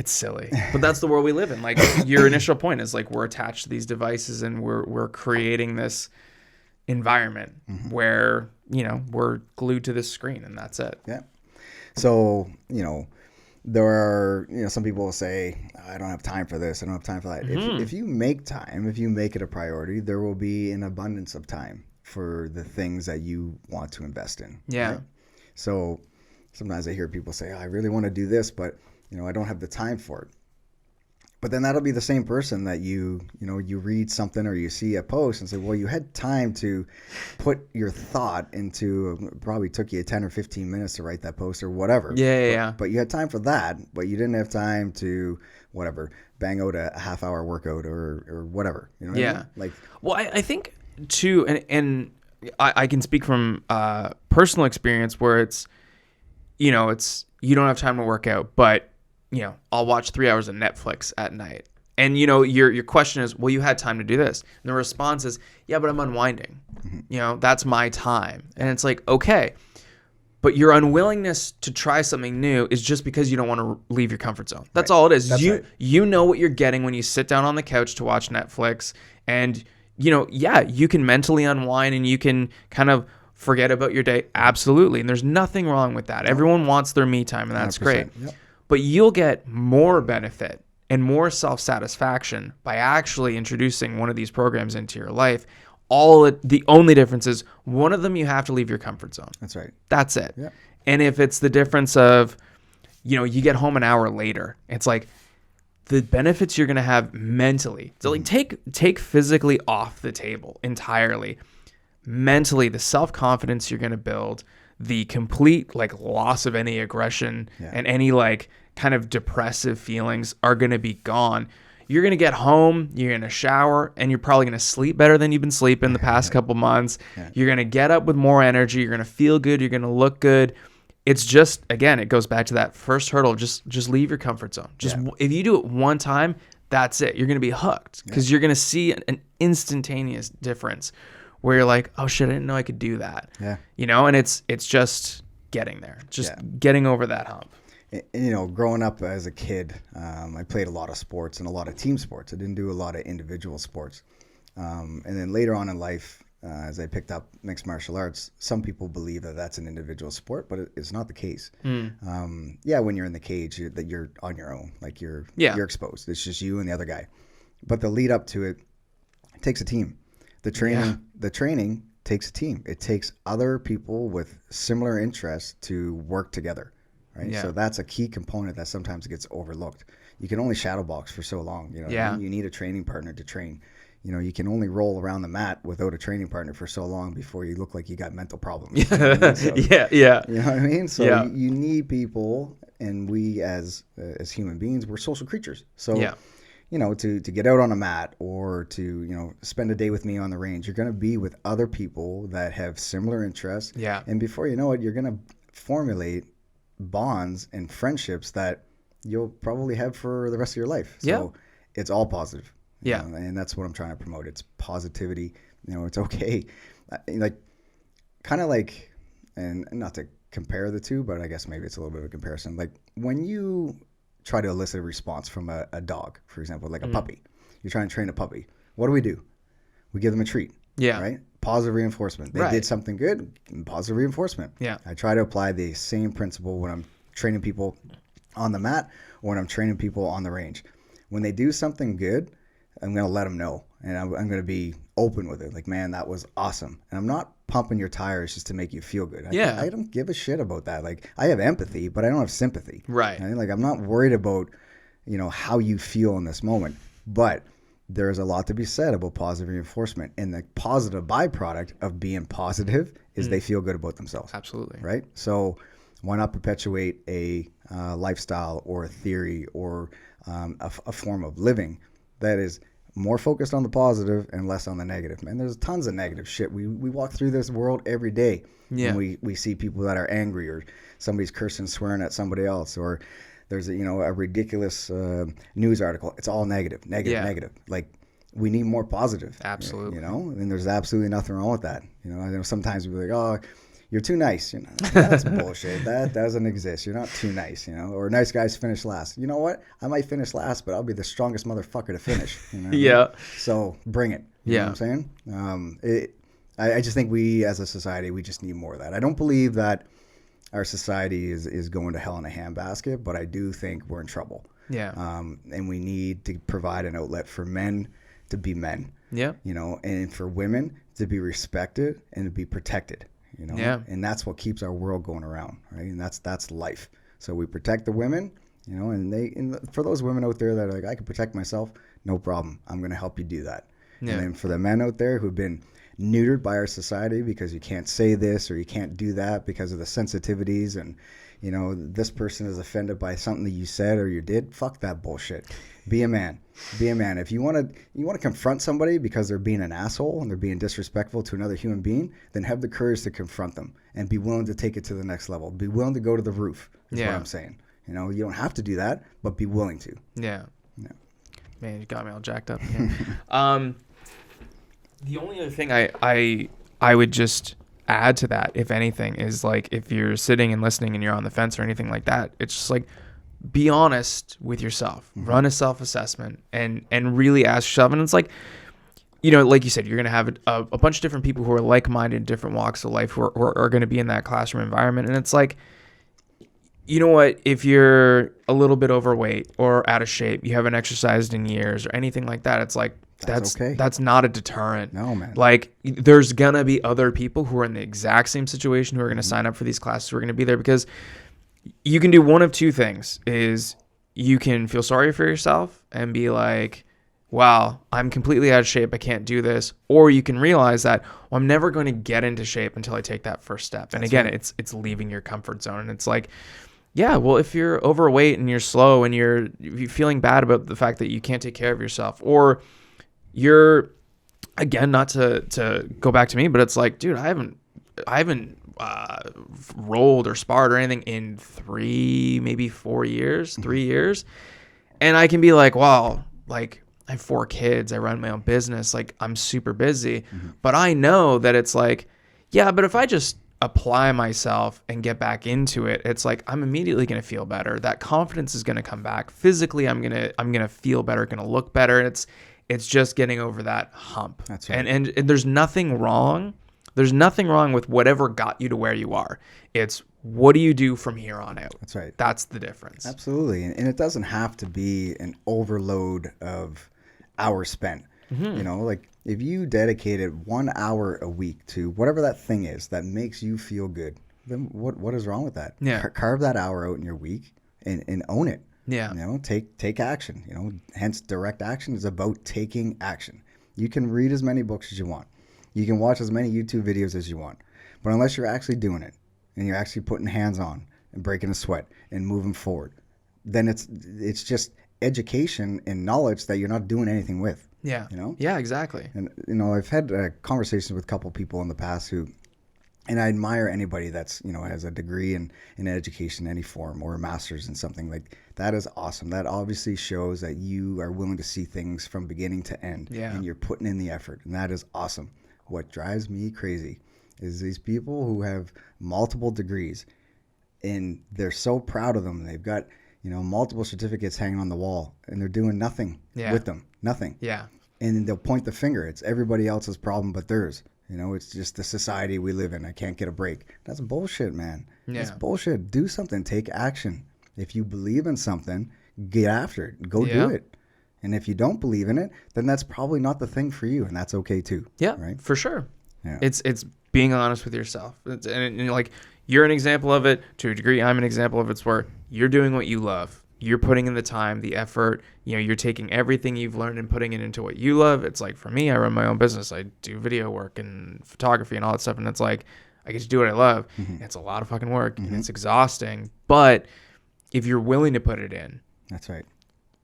silly, but that's the world we live in. Like, your initial point is like, we're attached to these devices and we're creating this environment where, you know, we're glued to this screen and that's it. Yeah. So, you know, there are, you know, some people will say, I don't have time for this. I don't have time for that. If you make time, if you make it a priority, there will be an abundance of time for the things that you want to invest in. Yeah. Right? So sometimes I hear people say, oh, I really want to do this, but, you know, I don't have the time for it. But then that'll be the same person that you read something or you see a post and say, well, you had time to put your thought into, probably took you 10 or 15 minutes to write that post or whatever. Yeah. But you had time for that, but you didn't have time to, whatever, bang out a half-hour workout or whatever. You know what I mean? Like, well, I think too, and I can speak from personal experience where it's, you know, it's, you don't have time to work out, but, you know, I'll watch 3 hours of Netflix at night. And, you know, your question is, well, you had time to do this. And the response is, yeah, but I'm unwinding. You know, that's my time. And it's like, okay, but your unwillingness to try something new is just because you don't want to leave your comfort zone. That's all it is. You know what you're getting when you sit down on the couch to watch Netflix. And, you know, yeah, you can mentally unwind and you can kind of forget about your day. Absolutely. And there's nothing wrong with that. Everyone wants their me time, and that's great. Yep. But you'll get more benefit and more self-satisfaction by actually introducing one of these programs into your life. The only difference is one of them you have to leave your comfort zone. That's right. That's it. Yep. And if it's the difference of, you know, you get home an hour later, it's like the benefits you're going to have mentally. So like take physically off the table entirely. Mentally, the self-confidence you're going to build, the complete like loss of any aggression and any like kind of depressive feelings are going to be gone. You're going to get home, you're going to shower, and you're probably going to sleep better than you've been sleeping the past couple months. You're going to get up with more energy. You're going to feel good. You're going to look good. It's just, again, it goes back to that first hurdle. Just leave your comfort zone. If you do it one time, that's it. You're going to be hooked because you're going to see an instantaneous difference where you're like, oh shit, I didn't know I could do that. Yeah. You know, and it's just getting there, just getting over that hump. And, you know, growing up as a kid, I played a lot of sports and a lot of team sports. I didn't do a lot of individual sports. And then later on in life, as I picked up mixed martial arts, some people believe that that's an individual sport, but it's not the case. When you're in the cage, you're on your own, like you're exposed. It's just you and the other guy. But the lead up to it takes a team. The training takes a team. It takes other people with similar interests to work together, right? So that's a key component that sometimes gets overlooked. You can only shadow box for so long. You know, you need a training partner to train. You know, you can only roll around the mat without a training partner for so long before you look like you got mental problems. You know what I mean? So, You know what I mean? So you need people, and we as human beings, we're social creatures. So, you know, to get out on a mat or to, you know, spend a day with me on the range, you're going to be with other people that have similar interests. And before you know it, you're going to formulate bonds and friendships that you'll probably have for the rest of your life. So Yeah. it's all positive. Yeah. And that's what I'm trying to promote. It's positivity. It's okay. Like, kind of like, and not to compare the two, but I guess maybe it's a little bit of a comparison. Like when you try to elicit a response from a dog, for example, like a puppy, you're trying to train a puppy. What do? We give them a treat. Yeah. Right? Positive reinforcement. They did something good, positive reinforcement. Yeah. I try to apply the same principle when I'm training people on the mat or when I'm training people on the range. When they do something good, I'm going to let them know. And I'm going to be open with it. Like, man, that was awesome. And I'm not pumping your tires just to make you feel good. I don't give a shit about that. Like, I have empathy, but I don't have sympathy. Right. Like, I'm not worried about, how you feel in this moment. But there's a lot to be said about positive reinforcement. And the positive byproduct of being positive is they feel good about themselves. Absolutely. Right? So why not perpetuate a lifestyle or a theory or a form of living that is more focused on the positive and less on the negative? Man, there's tons of negative shit. We walk through this world every day. Yeah. And we see people that are angry, or somebody's cursing, swearing at somebody else, or there's a ridiculous news article. It's all negative. Like, we need more positive. Absolutely. And there's absolutely nothing wrong with that. I know sometimes we're like, oh, you're too nice. That's bullshit. That doesn't exist. You're not too nice. Or nice guys finish last. You know what? I might finish last, but I'll be the strongest motherfucker to finish. Yeah. So bring it. You know what I'm saying? I just think we as a society, we just need more of that. I don't believe that our society is going to hell in a handbasket, but I do think we're in trouble. Yeah. And we need to provide an outlet for men to be men. Yeah. And for women to be respected and to be protected. Yeah. And that's what keeps our world going around, right? And that's life. So we protect the women, and for those women out there that are like, I can protect myself, no problem. I'm going to help you do that. Yeah. And then for the men out there who've been neutered by our society because you can't say this or you can't do that because of the sensitivities, and this person is offended by something that you said or you did, fuck that bullshit. Be a man. If you want to confront somebody because they're being an asshole and they're being disrespectful to another human being, then have the courage to confront them and be willing to take it to the next level. Be willing to go to the roof is what I'm saying. You don't have to do that, but be willing to. Yeah. Man, you got me all jacked up again. The only other thing I would just add to that, if anything, is like, if you're sitting and listening and you're on the fence or anything like that, it's just like, be honest with yourself. Mm-hmm. Run a self-assessment and really ask yourself. And it's like, like you said, you're going to have a bunch of different people who are like-minded in different walks of life who are going to be in that classroom environment. And it's like, you know what, if you're a little bit overweight or out of shape, you haven't exercised in years or anything like that, it's like, that's okay. That's not a deterrent. No, man. Like, there's going to be other people who are in the exact same situation who are going to sign up for these classes, who are going to be there, because you can do one of two things. Is you can feel sorry for yourself and be like, wow, I'm completely out of shape, I can't do this. Or you can realize that, well, I'm never going to get into shape until I take that first step. And again, right. It's leaving your comfort zone. And it's like, yeah, well, if you're overweight and you're slow and you're feeling bad about the fact that you can't take care of yourself, or you're, again, not to go back to me, but it's like, dude, I haven't rolled or sparred or anything in 3 years, and I can be like, wow, like, I have 4 kids, I run my own business, like, I'm super busy. Mm-hmm. But I know that it's like, yeah, but if I just apply myself and get back into it, it's like, I'm immediately going to feel better. That confidence is going to come back. Physically, I'm going to feel better, going to look better. And it's just getting over that hump. That's right. And there's nothing wrong. There's nothing wrong with whatever got you to where you are. It's, what do you do from here on out? That's right. That's the difference. Absolutely. And it doesn't have to be an overload of hours spent. Mm-hmm. Like, if you dedicated 1 hour a week to whatever that thing is that makes you feel good, then what is wrong with that? Yeah. Carve that hour out in your week and own it. Yeah. Take action. Hence, direct action is about taking action. You can read as many books as you want. You can watch as many YouTube videos as you want. But unless you're actually doing it and you're actually putting hands on and breaking a sweat and moving forward, then it's just education and knowledge that you're not doing anything with. Yeah. Yeah, exactly. And, I've had conversations with a couple people in the past who And I admire anybody that's, has a degree in education, any form, or a master's in something. Like, that is awesome. That obviously shows that you are willing to see things from beginning to end, Yeah. and you're putting in the effort, and that is awesome. What drives me crazy is these people who have multiple degrees, and they're so proud of them. They've got, multiple certificates hanging on the wall, and they're doing nothing with them. Nothing. Yeah. And they'll point the finger. It's everybody else's problem but theirs. It's just the society we live in. I can't get a break. That's bullshit, man. Yeah. That's bullshit. Do something. Take action. If you believe in something, get after it. Go do it. And if you don't believe in it, then that's probably not the thing for you, and that's okay too. Yeah, right? For sure. Yeah. It's being honest with yourself. And like, you're an example of it to a degree. I'm an example of it's where you're doing what you love. You're putting in the time, the effort. You're taking everything you've learned and putting it into what you love. It's like, for me, I run my own business. I do video work and photography and all that stuff. And it's like, I get to do what I love. Mm-hmm. It's a lot of fucking work and it's exhausting. But if you're willing to put it in, that's right,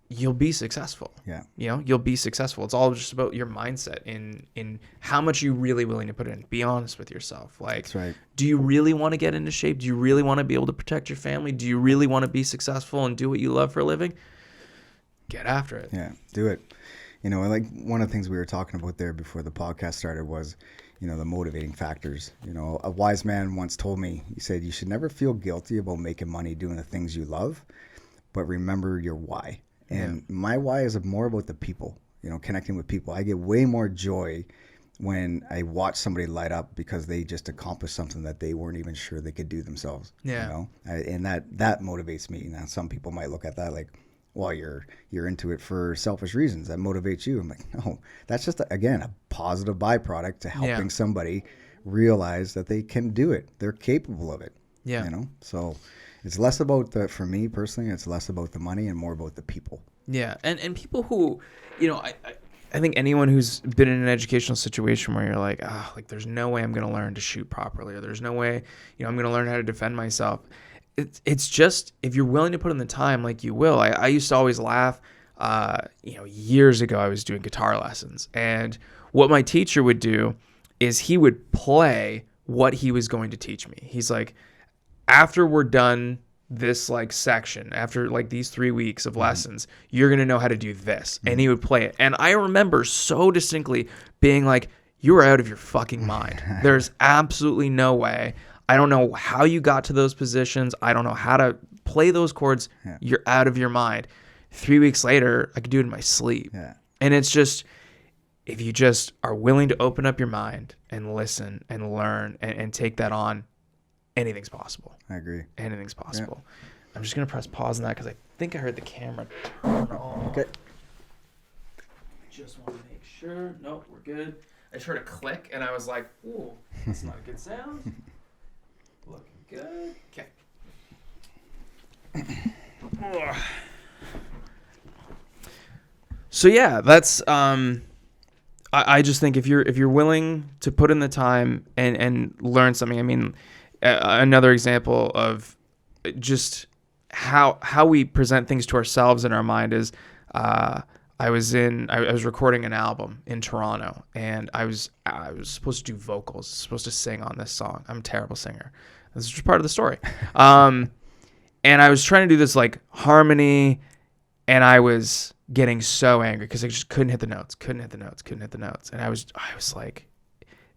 you'll be successful. Yeah. You'll be successful. It's all just about your mindset in how much you're really willing to put in. Be honest with yourself. Like, that's right. Do you really want to get into shape? Do you really want to be able to protect your family? Do you really want to be successful and do what you love for a living? Get after it. Yeah, do it. Like, one of the things we were talking about there before the podcast started was, the motivating factors. A wise man once told me, he said, you should never feel guilty about making money doing the things you love, but remember your why. And my why is more about the people, connecting with people. I get way more joy when I watch somebody light up because they just accomplished something that they weren't even sure they could do themselves. Yeah. And that motivates me. Now, some people might look at that like, well, you're into it for selfish reasons. That motivates you. I'm like, no, that's just, again, a positive byproduct to helping somebody realize that they can do it. They're capable of it. Yeah. So it's less about for me personally, it's less about the money and more about the people. Yeah. And people who, I think anyone who's been in an educational situation where you're like, like, there's no way I'm going to learn to shoot properly, or there's no way, I'm going to learn how to defend myself. It's just, if you're willing to put in the time, like, you will. I used to always laugh, years ago, I was doing guitar lessons, and what my teacher would do is he would play what he was going to teach me. He's like, after we're done this like section, after like these 3 weeks of lessons, you're going to know how to do this. And he would play it. And I remember so distinctly being like, you are out of your fucking mind. There's absolutely no way. I don't know how you got to those positions. I don't know how to play those chords. Yeah. You're out of your mind. 3 weeks later, I could do it in my sleep. Yeah. And it's just, if you just are willing to open up your mind and listen and learn and take that on, anything's possible. I agree. Anything's possible. Yeah. I'm just going to press pause on that because I think I heard the camera turn on. Okay. Just want to make sure. Nope, we're good. I just heard a click and I was like, ooh, that's not a good sound. Looking good. Okay. So yeah, that's I just think if you're willing to put in the time and learn something. I mean, another example of just how we present things to ourselves in our mind is I was recording an album in Toronto, and I was supposed to do vocals, supposed to sing on this song. I'm a terrible singer. This is just part of the story. And I was trying to do this like harmony, and I was getting so angry because I just couldn't hit the notes. And I was like,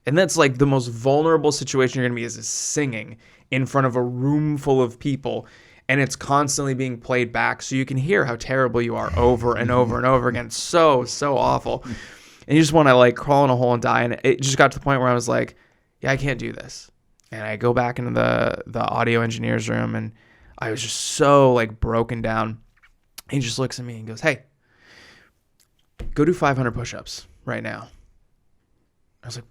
and that's like the most vulnerable situation you're going to be is singing in front of a room full of people, and it's constantly being played back so you can hear how terrible you are over and over and over again. So awful. And you just want to like crawl in a hole and die. And it just got to the point where I was like, yeah, I can't do this. And I go back into the audio engineer's room, and I was just so like broken down. He just looks at me and goes, hey, go do 500 push-ups right now. I was like,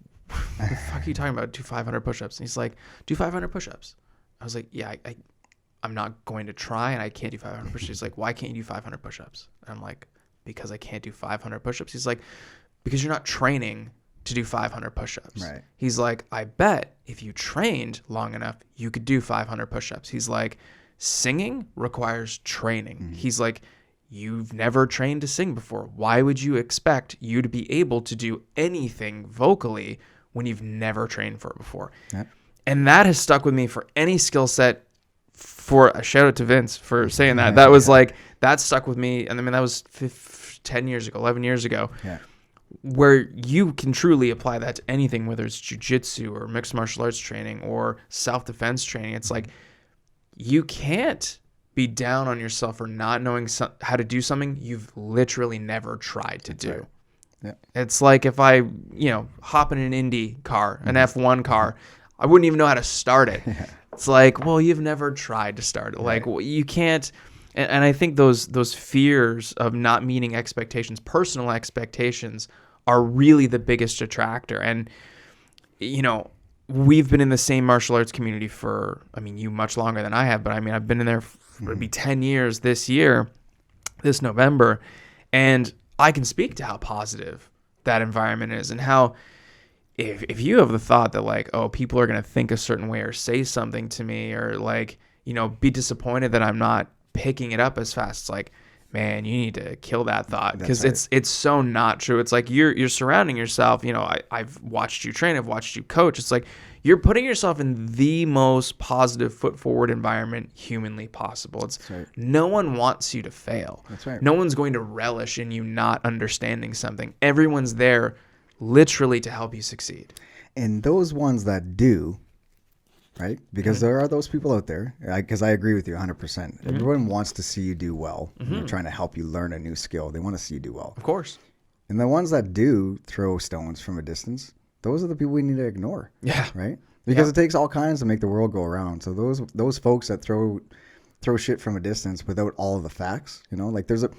what the fuck are you talking about? Do 500 push-ups. And he's like, do 500 push-ups. I was like, yeah, I'm not going to try, and I can't do 500 push-ups. He's like, why can't you do 500 push-ups? And I'm like, because I can't do 500 push-ups. He's like, because you're not training to do 500 push-ups. Right. He's like, I bet if you trained long enough, you could do 500 push-ups. He's like, singing requires training. Mm-hmm. He's like, you've never trained to sing before. Why would you expect you to be able to do anything vocally when you've never trained for it before? Yep. And that has stuck with me for any skill set. For a shout out to Vince for saying that. That was like, that stuck with me. And I mean, that was 10 years ago, 11 years ago, where you can truly apply that to anything, whether it's jujitsu or mixed martial arts training or self-defense training. It's like, you can't be down on yourself for not knowing how to do something you've literally never tried to do. Right. Yeah. It's like if I, hop in an Indy car, an F1 car, I wouldn't even know how to start it. It's like, well, you've never tried to start it. Like, well, you can't. And I think those fears of not meeting expectations, personal expectations, are really the biggest detractor. And, we've been in the same martial arts community for, you much longer than I have, but I've been in there for it'll be 10 years this November. And I can speak to how positive that environment is, and how if you have the thought that like, oh, people are going to think a certain way or say something to me, or like, be disappointed that I'm not picking it up as fast, it's like, man, you need to kill that thought, because it's so not true. It's like you're surrounding yourself. I've watched you train, I've watched you coach. It's like you're putting yourself in the most positive, foot forward environment humanly possible. It's no one wants you to fail. That's right. No one's going to relish in you not understanding something. Everyone's there literally to help you succeed. And those ones that do, right? Because there are those people out there, because I agree with you 100%. Everyone wants to see you do well. They're trying to help you learn a new skill. They want to see you do well. Of course. And the ones that do throw stones from a distance, those are the people we need to ignore. Yeah. Right? Because it takes all kinds to make the world go around. So those folks that throw shit from a distance without all of the facts, like there's a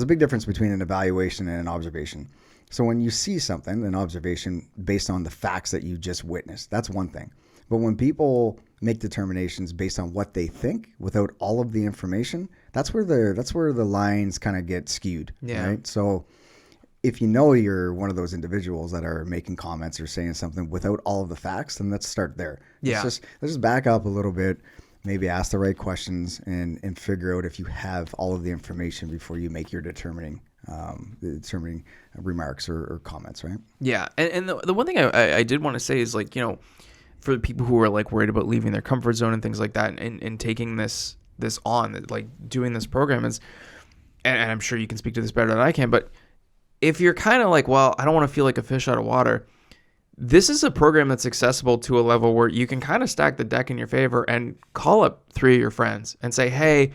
big difference between an evaluation and an observation. So when you see something, an observation based on the facts that you just witnessed, that's one thing. But when people make determinations based on what they think without all of the information, that's where the lines kind of get skewed. Yeah. Right. So if you're one of those individuals that are making comments or saying something without all of the facts, then let's start there. Yeah. Let's just back up a little bit, maybe ask the right questions and figure out if you have all of the information before you make your determining remarks or comments, right? Yeah. And the one thing I did want to say is, like, for the people who are like worried about leaving their comfort zone and things like that, and taking this on, like doing this program is, and I'm sure you can speak to this better than I can, but if you're kind of like, well, I don't want to feel like a fish out of water, this is a program that's accessible to a level where you can kind of stack the deck in your favor and call up 3 of your friends and say, hey,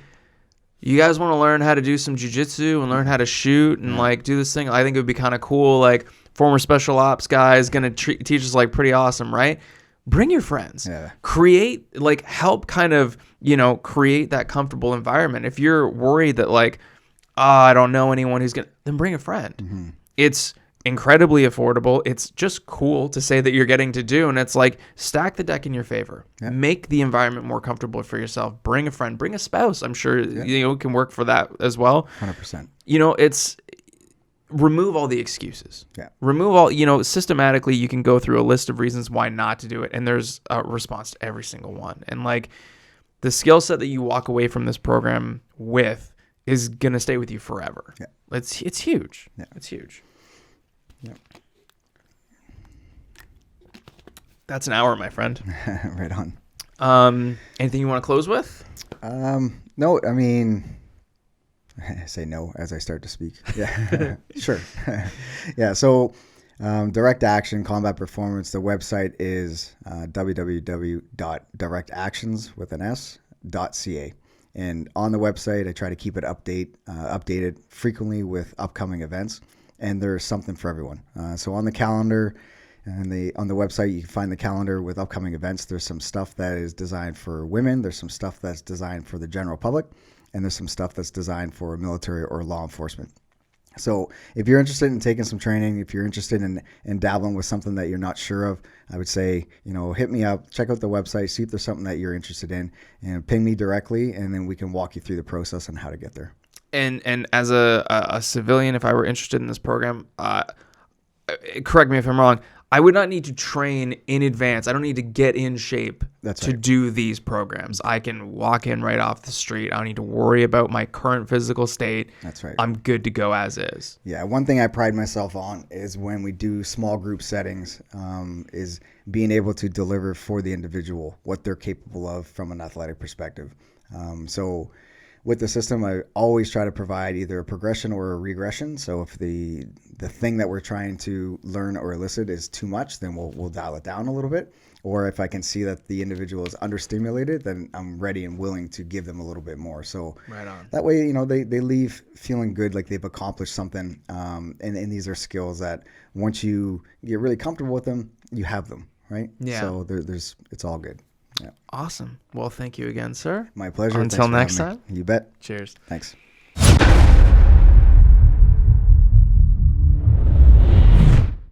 you guys want to learn how to do some jiu-jitsu and learn how to shoot and like do this thing? I think it would be kind of cool. Like, former special ops guy is going to teach us, like, pretty awesome, right? Bring your friends. Yeah. Create, like, help kind of, create that comfortable environment. If you're worried that, like, I don't know anyone who's going to, then bring a friend. Mm-hmm. It's incredibly affordable. It's just cool to say that you're getting to do. And it's like, stack the deck in your favor. Yeah. Make the environment more comfortable for yourself. Bring a friend, bring a spouse. I'm sure, it can work for that as well. 100%. It's remove all the excuses. Yeah. Remove all, systematically you can go through a list of reasons why not to do it. And there's a response to every single one. And like, the skill set that you walk away from this program with is going to stay with you forever. Yeah. It's huge. Yeah. It's huge. Yeah. That's an hour, my friend. Right on. Anything you want to close with? No, I say no as I start to speak. Yeah, sure. Yeah. So, direct action, combat performance. The website is www.directactions.ca. And on the website, I try to keep it updated frequently with upcoming events. And there's something for everyone. So on the calendar and on the website, you can find the calendar with upcoming events. There's some stuff that is designed for women. There's some stuff that's designed for the general public. And there's some stuff that's designed for military or law enforcement. So if you're interested in taking some training, if you're interested in dabbling with something that you're not sure of, I would say, hit me up, check out the website, see if there's something that you're interested in, and ping me directly, and then we can walk you through the process on how to get there. And as a civilian, if I were interested in this program, correct me if I'm wrong, I would not need to train in advance. I don't need to get in shape to do these programs. I can walk in right off the street. I don't need to worry about my current physical state. That's right. I'm good to go as is. Yeah. One thing I pride myself on is when we do small group settings, is being able to deliver for the individual what they're capable of from an athletic perspective. So with the system, I always try to provide either a progression or a regression. So if the thing that we're trying to learn or elicit is too much, then we'll dial it down a little bit. Or if I can see that the individual is understimulated, then I'm ready and willing to give them a little bit more. So Right on. that way, they leave feeling good, like they've accomplished something. And these are skills that once you get really comfortable with them, you have them, right? Yeah. So it's all good. Yeah. Awesome. Well, thank you again, sir. My pleasure. Until Thanks for next having time. me. You bet. Cheers. Thanks.